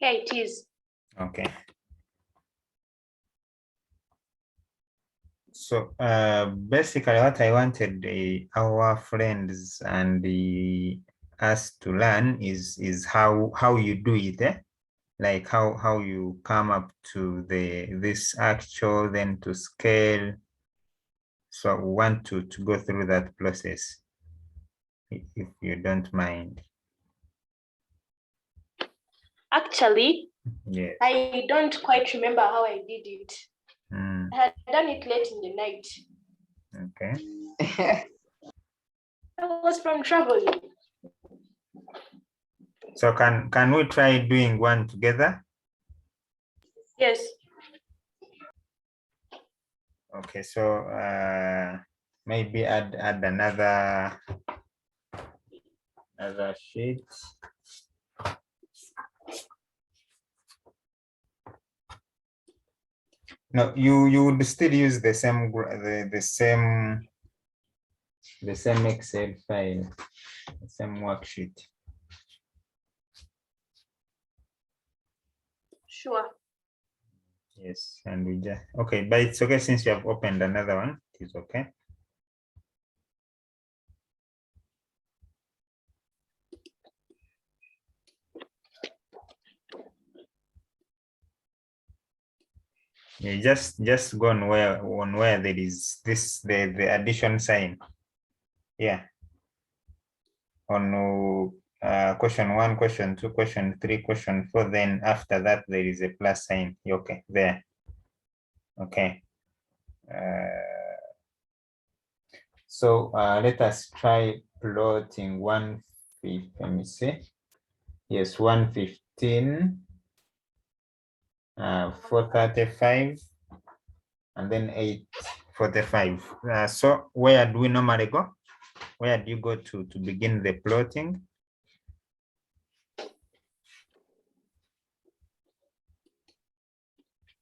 Yeah, it is. Okay. So basically what I wanted our friends and us to learn is how you do it, like how you come up to this actual, then to scale. So we want to go through that process, if you don't mind. Actually, Yes. I don't quite remember how I did it. Mm. I had done it late in the night. Okay. I was from traveling. So can we try doing one together? Yes. Okay, so maybe add another sheet. No, you would still use the same the same Excel file, the same worksheet. Sure. Yes, and we just okay, but it's okay since you have opened another one. It is okay. Yeah, just go on where there is this the addition sign. Yeah. On question 1, question 2, question 3, question 4. Then after that there is a plus sign. Okay, there. Okay. So let us try plotting 150. Let me see. Yes, 115. 435, and then 845. So where do we normally go? Where do you go to begin the plotting?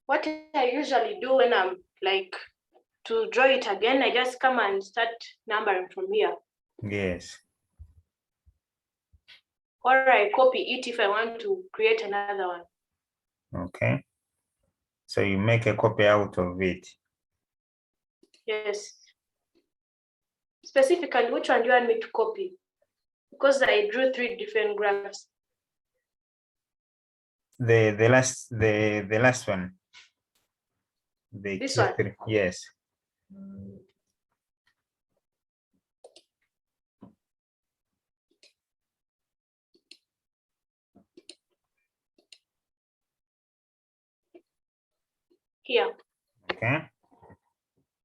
What I usually do when I'm like to draw it again, I just come and start numbering from here. Yes. Or I copy it if I want to create another one. Okay. So you make a copy out of it. Yes. Specifically, which one do you want me to copy? Because I drew 3 different graphs. The last one. This one? Q3. Yes. Here. Okay.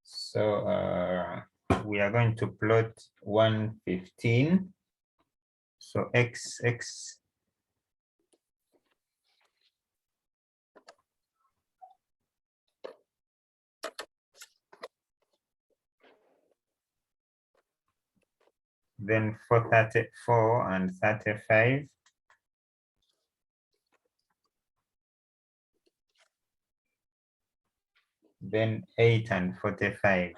So we are going to plot 115. So x. Then 434 and 35. Then 8 and 45.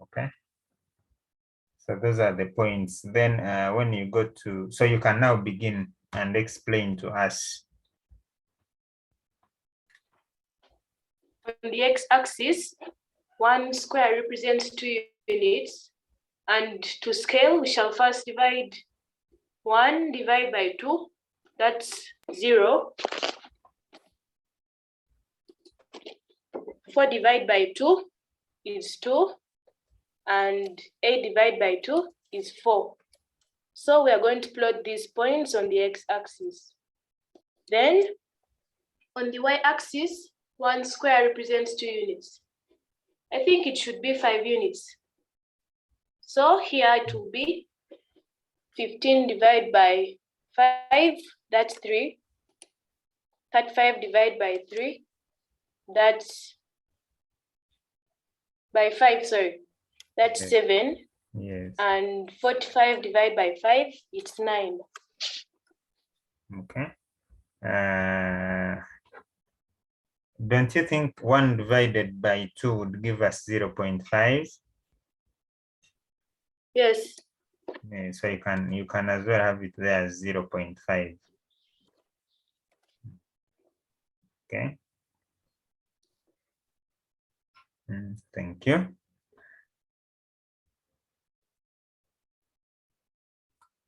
Okay. So those are the points. Then when you go to, so you can now begin and explain to us. On the x-axis, 1 square represents 2 units. And to scale, we shall first divide 1 divided by 2. That's 0. 4 divided by 2 is 2. And 8 divided by 2 is 4. So we are going to plot these points on the x-axis. Then on the y-axis, 1 square represents 2 units. I think it should be 5 units. So here it will be 15 divided by 5, that's 3. 35 divided by 3, that's by 5, sorry. That's Yes. 7. Yes. And 45 divided by 5, it's 9. Okay. Don't you think 1 divided by 2 would give us 0.5? Yes. Yeah, so you can as well have it there as 0.5. Okay. Thank you.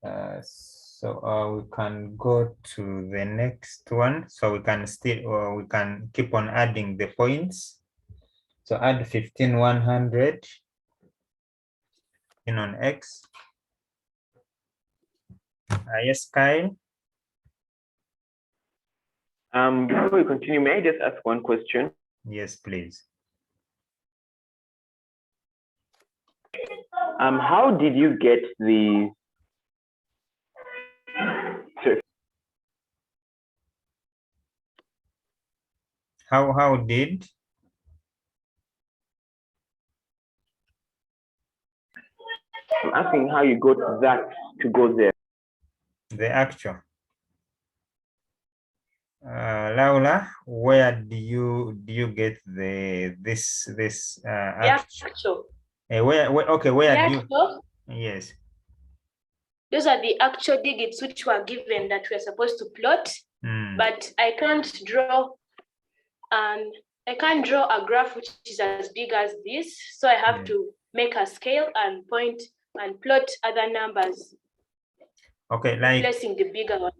So we can go to the next one. So we can we can keep on adding the points. So add 15,100 in on X. Yes, Kyle. Before we continue, may I just ask one question? Yes, please. How did you get the? Sorry. How did? I'm asking how you got that to go there. The actual. Laura, where do you get this Actual. where okay, where The do you? actual, Yes. those are the actual digits which were given that we're supposed to plot, but I can't draw a graph which is as big as this, so I have to make a scale and point and plot other numbers. Okay, like replacing the bigger one.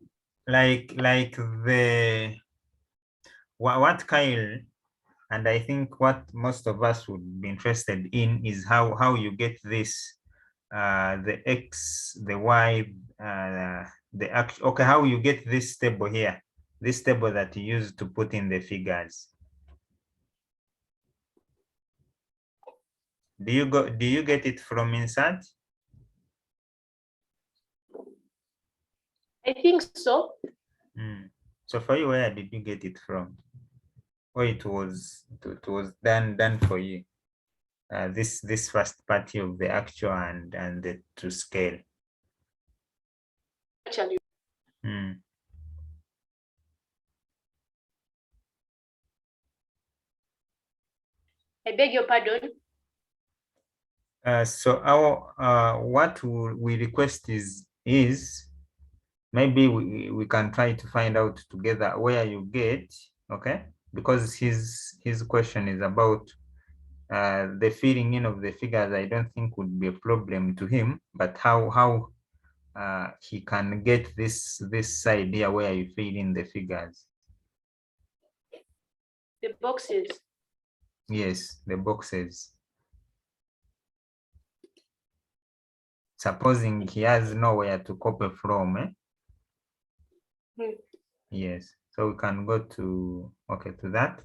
Like the what Kyle, and I think what most of us would be interested in is how you get this the X, the Y, the actual. Okay, how you get this table here, this table that you use to put in the figures. Do you get it from insert? I think so. So for you, where did you get it from? Or it was done for you? This first party of the actual and the to scale. Actually. I beg your pardon. So our what we request is maybe we can try to find out together where you get, okay, because his question is about the filling in of the figures. I don't think would be a problem to him, but how he can get this side here where you fill in the figures. The boxes. Yes, the boxes. Supposing he has nowhere to copy from, Yes, so we can go to to that.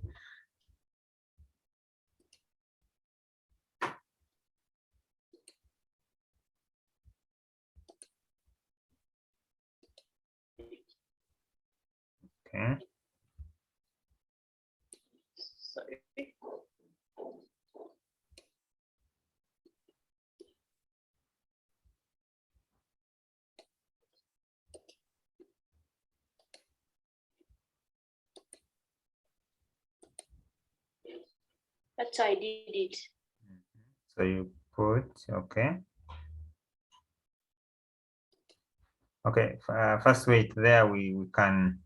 Okay. Sorry. That's how I did it. So you put okay. First wait there. We can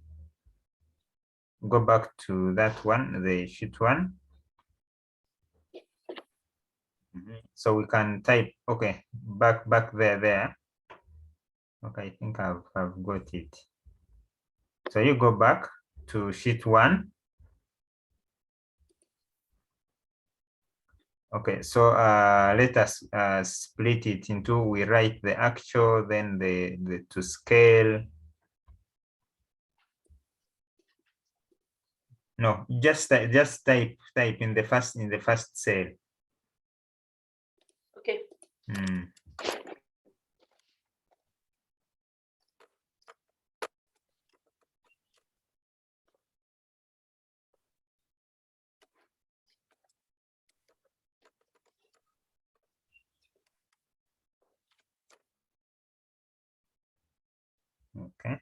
go back to that one, the sheet one. So we can type back there. Okay, I think I've got it. So you go back to sheet one. Okay, so let us split it into, we write the actual, then the to scale. No, just type in the first cell. Okay. Okay.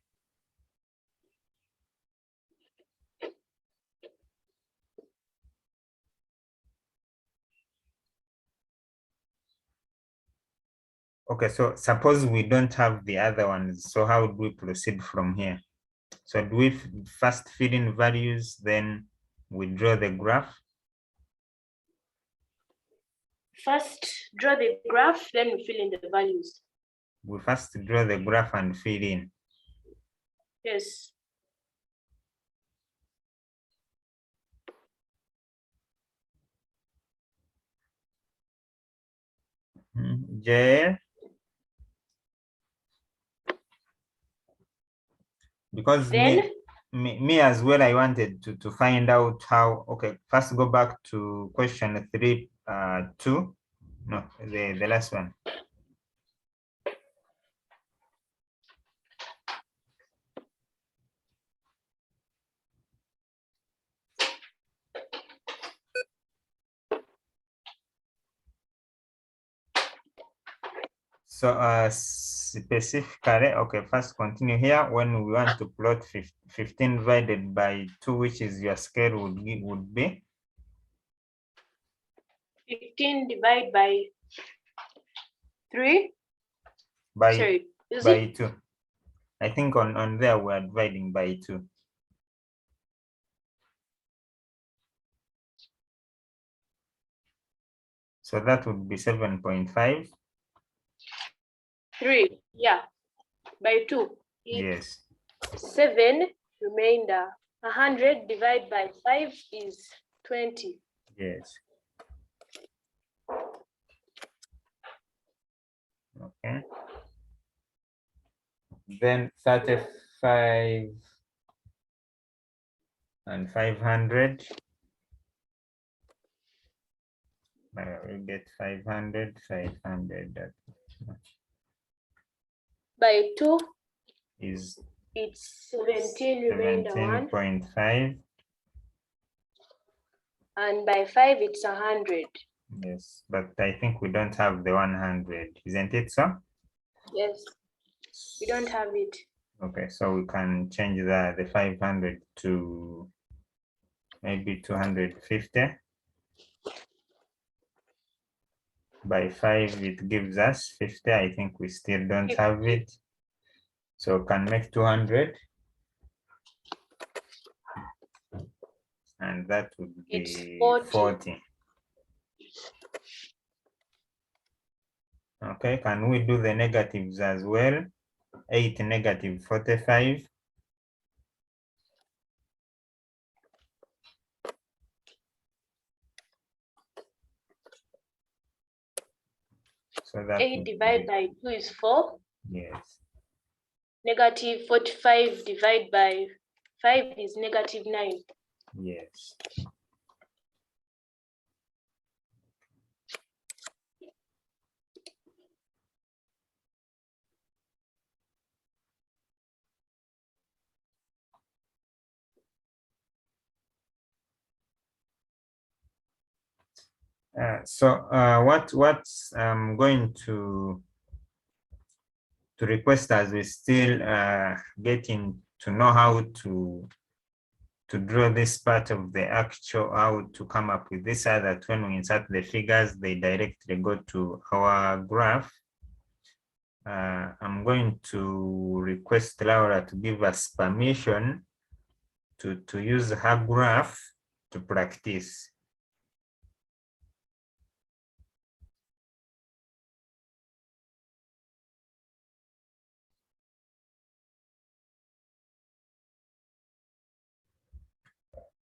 Okay, so suppose we don't have the other ones. So how do we proceed from here? So do we first fill in values, then we draw the graph? First, draw the graph, then we fill in the values. We first draw the graph and fill in. Yes. J. Because Then me as well, I wanted to find out how. Okay, first go back to question 3, 2. No, the last one. So specifically, okay, first continue here. When we want to plot 15 divided by 2, which is your scale, would be 15 divided by 3. by Sorry, is by it? 2. I think on there we are dividing by 2. So that would be 7.5. 3, yeah, by 2. Yes. 7 remainder. 100 divided by 5 is 20. Yes. Okay. Then 35 and 500. We get 500. By 2 Is it's 17 remainder 1. 17.5. And by 5 it's 100. Yes, but I think we don't have the 100, isn't it so? Yes, we don't have it. Okay, so we can change the 500 to maybe 250. By 5 it gives us 50. I think we still don't 50. have it, so can make 200, and that would It's be 40. 40. Okay, can we do the negatives as well? 8 negative 45. So that 8 divided by 2 is 4. yes. Negative 45 divided by 5 is negative 9. Yes. So what I'm going to request, as we still getting to know how to draw this part of the actual, how to come up with this, that when we insert the figures, they directly go to our graph. I'm going to request Laura to give us permission to use her graph to practice.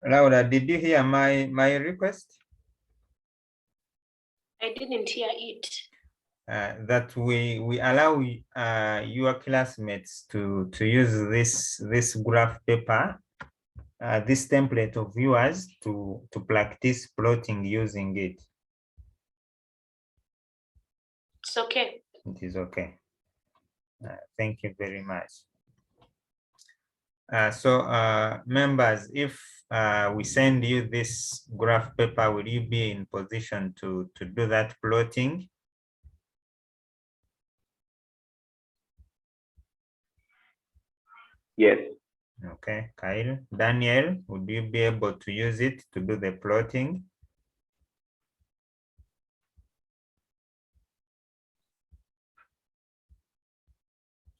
Laura, did you hear my request? I didn't hear it. That we allow your classmates to use this graph paper, this template of yours, to practice plotting using it. It's okay. It is okay. Thank you very much. So members, if we send you this graph paper, will you be in position to do that plotting? Yes. Okay, Kyle. Daniel, would you be able to use it to do the plotting?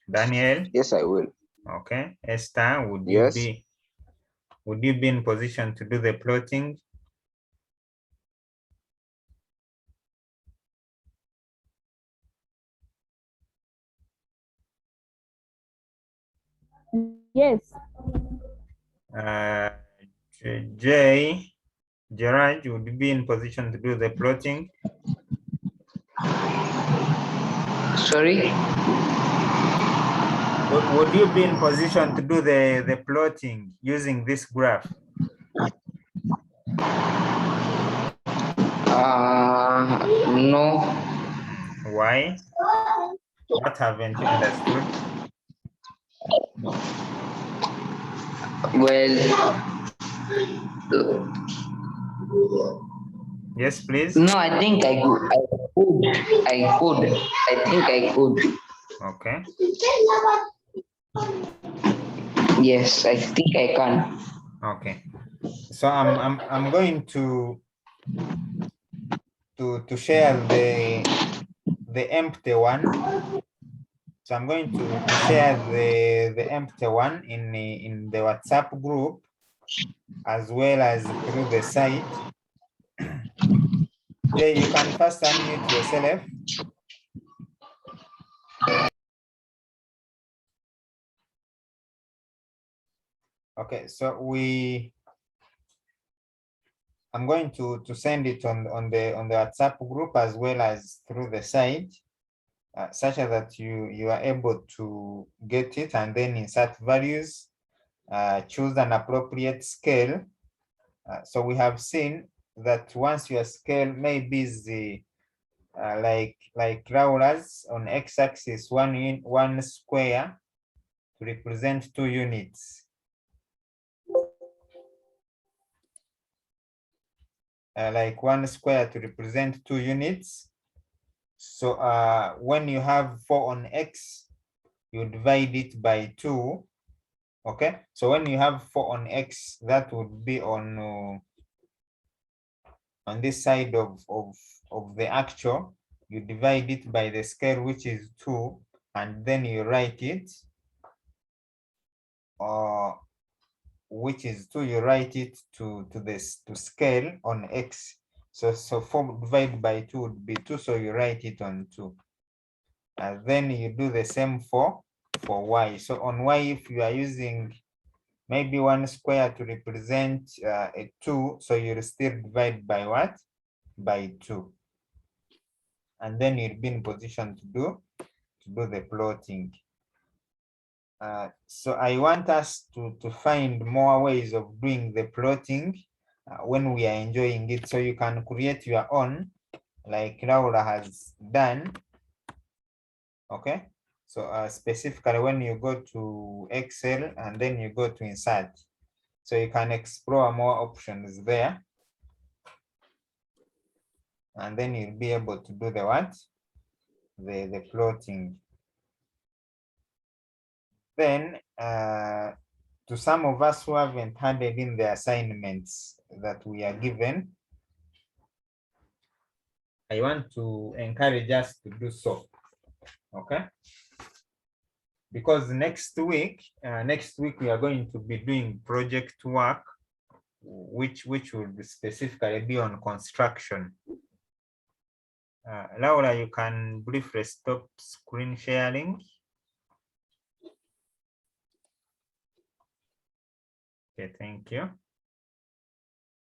Daniel? Yes, I will. Okay. Esther, would Yes. you be in position to do the plotting? Yes. Gerard, would you be in position to do the plotting? Sorry? Would you be in position to do the plotting using this graph? No. Why? What haven't you understood? Well, Yes, please. no, I think I could. I could. I think I could. Okay. Yes, I think I can. Okay. So I'm going to share the empty one. So I'm going to share the empty one in the WhatsApp group as well as through the site. Jay, you can first unmute yourself. Okay, so I'm going to send it on the WhatsApp group as well as through the site, such that you are able to get it and then insert values, choose an appropriate scale. So we have seen that once your scale maybe is the like Laura's on x-axis, one square to represent 2 units. Like 1 square to represent 2 units. So when you have 4 on x, you divide it by 2. Okay, so when you have 4 on x, that would be on this side of the actual. You divide it by the scale, which is 2, and then you write it, which is 2, you write it to scale on x. So 4 divided by 2 would be 2, so you write it on 2. And then you do the same for y. So on y, if you are using maybe 1 square to represent a 2, so you'll still divide by what? By 2. And then you'll be in position to do the plotting. So I want us to find more ways of doing the plotting when we are enjoying it. So you can create your own, like Laura has done. Okay. So specifically when you go to Excel and then you go to insert, so you can explore more options there. And then you'll be able to do the what? The plotting. Then to some of us who haven't handed in the assignments that we are given, I want to encourage us to do so. Okay, because next week we are going to be doing project work, which will specifically be on construction. Laura, you can briefly stop screen sharing. Okay, thank you.